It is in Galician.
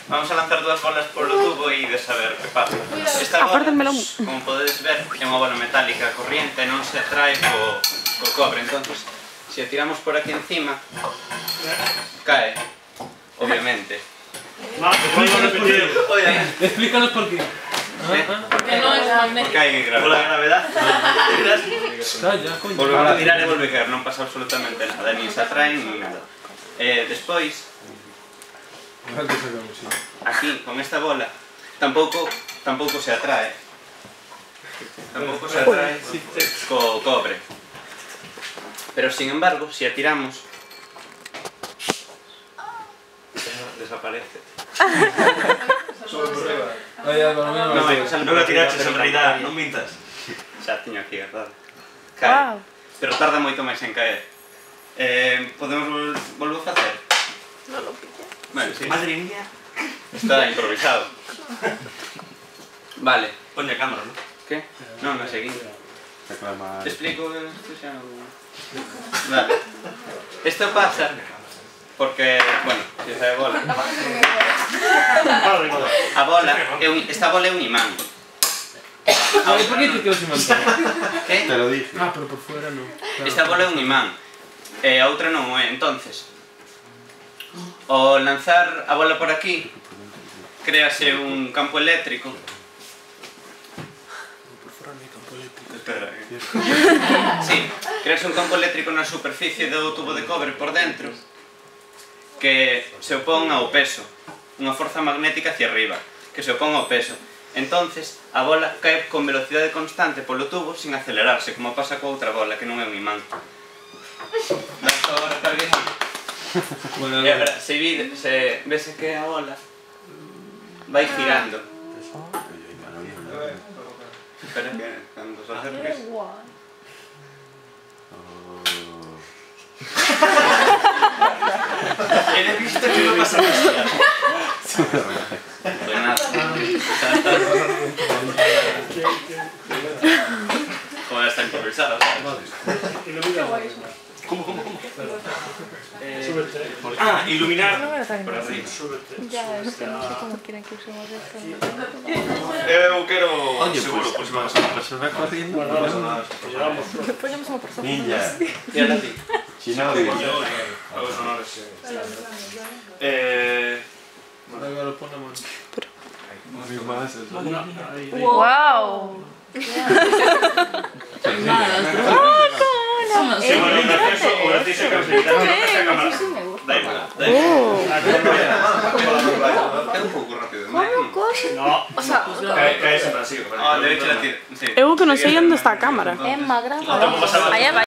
Vamos a lanzar dúas bolas polo tubo e de saber que pasa. Esta bola, como podedes ver, é unha bola metálica corriente e non se atrae co cobre. Entonces, se a tiramos por aquí encima, cae, obviamente. Explícanos por qué. Porque no es magnético. Porque hai gravedad. Por la gravedad. Volve a tirar e volve a caer, non pasa absolutamente nada, nin se atraen nin nada. Despois, aquí, con esta bola, tampouco se atrae. Tampouco se atrae co cobre. Pero, sin embargo, se a tiramos, desaparece. Non la tiraches en realidad, non mintas. Xa tiño aquí agarrado. Cae, pero tarda moito máis en caer. Podemos volver a facer? Non lo pillé. Vale, sí. Madre mía. Está improvisado. Vale. Poña a cámara, ¿no? ¿Qué? No, no seguí. Te explico esto xa. Vale. Esto pasa porque, bueno, si se bola. A bola, esta bola é un imán. ¿Por qué te quedas sin mantener? ¿Qué? Te lo dije. Ah, pero por fuera no. Esta bola é un imán. E a outra non é. Entonces, ao lanzar a bola por aquí, créase un campo eléctrico. Por fuera no hay campo eléctrico. Espera. Sí, créase un campo eléctrico na superficie do tubo de cobre por dentro que se opón ao peso, unha forza magnética hacia arriba, que se opón ao peso. Entonces, a bola cae con velocidade constante polo tubo sin acelerarse, como pasa coa outra bola, que non é un imán. Lanzo agora carguei. E agora, se vese que a bola vai girando. Espera que cando se acerques... He visto que no pasa nada. Pues nada. Joder, está improvisado. ¿Cómo? Ah, iluminar. Por arriba. Ya, es que no sé cómo quieren que usemos esto. Eu quero... Oye, seguro, pues más. la persona corriendo. Después llamo a persona. Ninja. Tírala a ti. Shinobi. Los honores. Ahora lo ponemos. ¡Wow! Sí, bueno, un gracioso que os invita a esta cámara. Da igual. É un pouco rápido, ¿Cómo? No. O sea, Cae sempre así. Ah, debe echar a ti. Eu que non sei onde está a cámara. es más grande. Estamos pasando. Allá va.